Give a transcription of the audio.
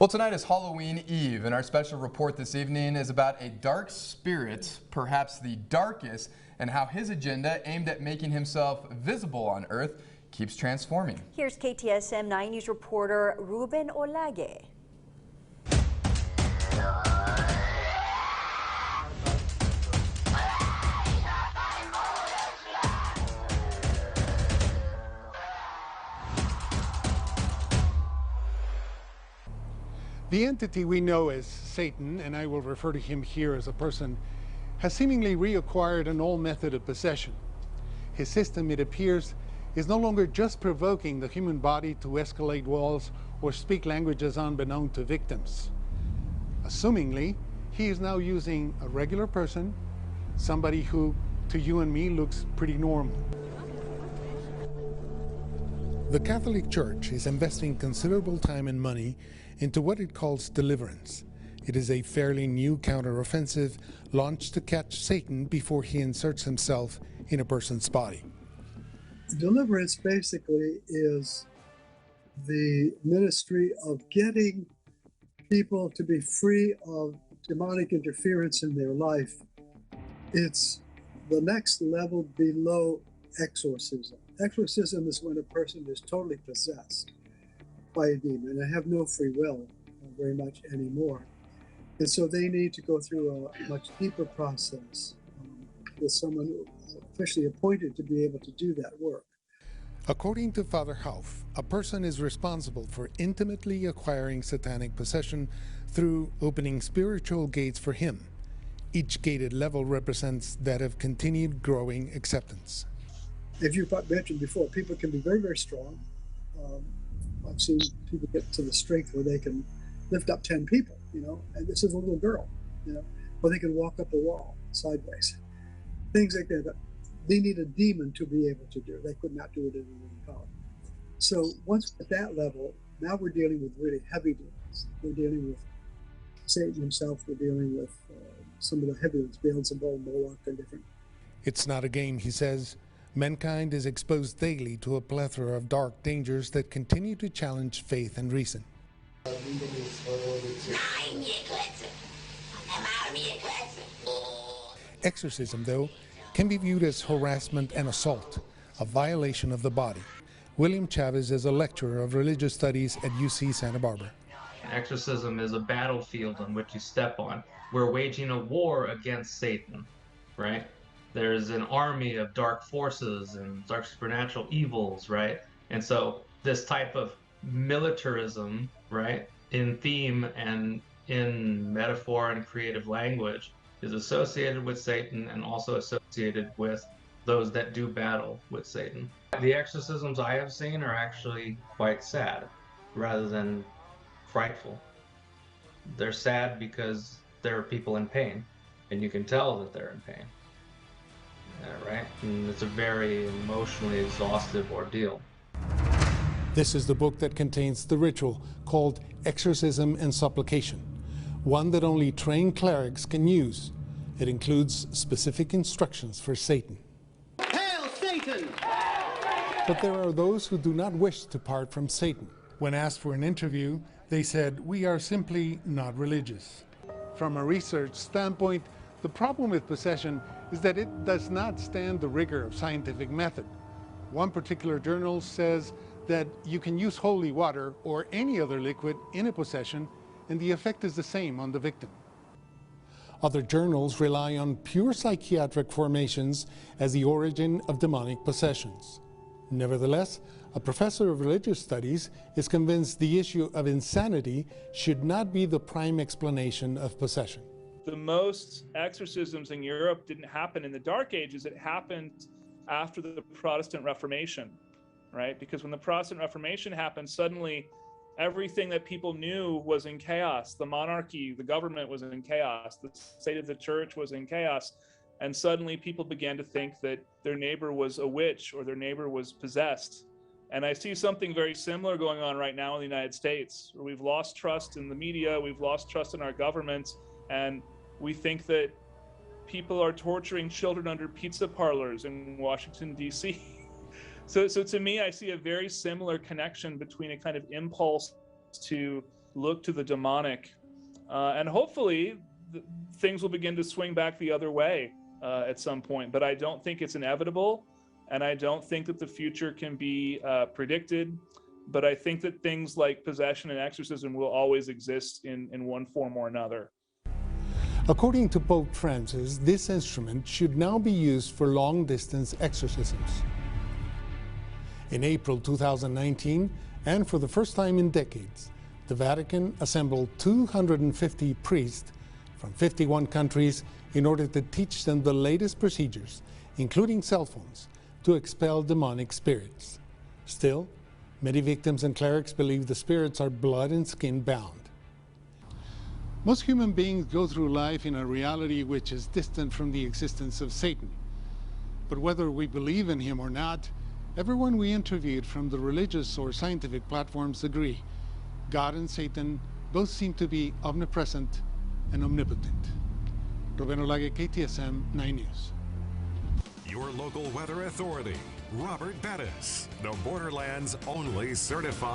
Well, tonight is Halloween Eve, and our special report this evening is about a dark spirit, perhaps the darkest, and how his agenda, aimed at making himself visible on Earth, keeps transforming. Here's KTSM 9 News reporter Ruben Olage. The entity we know as Satan, and I will refer to him here as a person, has seemingly reacquired an old method of possession. His system, it appears, is no longer just provoking the human body to escalate walls or speak languages unbeknown to victims. Assumingly, he is now using a regular person, somebody who, to you and me, looks pretty normal. The Catholic Church is investing considerable time and money into what it calls deliverance. It is a fairly new counteroffensive launched to catch Satan before he inserts himself in a person's body. Deliverance basically is the ministry of getting people to be free of demonic interference in their life. It's the next level below exorcism. Exorcism is when a person is totally possessed by a demon and have no free will very much anymore. And so they need to go through a much deeper process with someone officially appointed to be able to do that work. According to Father Hauff, a person is responsible for intimately acquiring satanic possession through opening spiritual gates for him. Each gated level represents that of continued growing acceptance. As you mentioned before, people can be very, very strong. I've seen people get to the strength where they can lift up 10 people, and this is a little girl, or they can walk up a wall sideways. Things like that. They need a demon to be able to do. They could not do it in their own power. So once at that level, now we're dealing with really heavy demons. We're dealing with Satan himself. We're dealing with some of the heavy ones, Beelzebub, Moloch, and different. It's not a game, he says. Mankind is exposed daily to a plethora of dark dangers that continue to challenge faith and reason. Exorcism, though, can be viewed as harassment and assault, a violation of the body. William Chavez is a lecturer of religious studies at UC Santa Barbara. Exorcism is a battlefield on which you step on. We're waging a war against Satan, right? There's an army of dark forces and dark supernatural evils, right? And so this type of militarism, right, in theme and in metaphor and creative language is associated with Satan and also associated with those that do battle with Satan. The exorcisms I have seen are actually quite sad rather than frightful. They're sad because there are people in pain, and you can tell that they're in pain. Right? And it's a very emotionally exhaustive ordeal. This is the book that contains the ritual called Exorcism and Supplication, one that only trained clerics can use. It includes specific instructions for Satan. Hail Satan! But there are those who do not wish to part from Satan. When asked for an interview, they said, "We are simply not religious." From a research standpoint, the problem with possession is that it does not stand the rigor of scientific method. One particular journal says that you can use holy water or any other liquid in a possession, and the effect is the same on the victim. Other journals rely on pure psychiatric formations as the origin of demonic possessions. Nevertheless, a professor of religious studies is convinced the issue of insanity should not be the prime explanation of possession. The most exorcisms in Europe didn't happen in the Dark Ages. It happened after the Protestant Reformation, right? Because when the Protestant Reformation happened, suddenly everything that people knew was in chaos. The monarchy, the government was in chaos. The state of the church was in chaos. And suddenly people began to think that their neighbor was a witch or their neighbor was possessed. And I see something very similar going on right now in the United States, where we've lost trust in the media, we've lost trust in our government, and we think that people are torturing children under pizza parlors in Washington, D.C. So to me, I see a very similar connection between a kind of impulse to look to the demonic. And hopefully things will begin to swing back the other way at some point. But I don't think it's inevitable. And I don't think that the future can be predicted. But I think that things like possession and exorcism will always exist in one form or another. According to Pope Francis, this instrument should now be used for long-distance exorcisms. In April 2019, and for the first time in decades, the Vatican assembled 250 priests from 51 countries in order to teach them the latest procedures, including cell phones, to expel demonic spirits. Still, many victims and clerics believe the spirits are blood and skin bound. Most human beings go through life in a reality which is distant from the existence of Satan. But whether we believe in him or not, everyone we interviewed from the religious or scientific platforms agree. God and Satan both seem to be omnipresent and omnipotent. Ruben Olage, KTSM 9 News. Your local weather authority, Robert Bettis, the Borderlands' only certified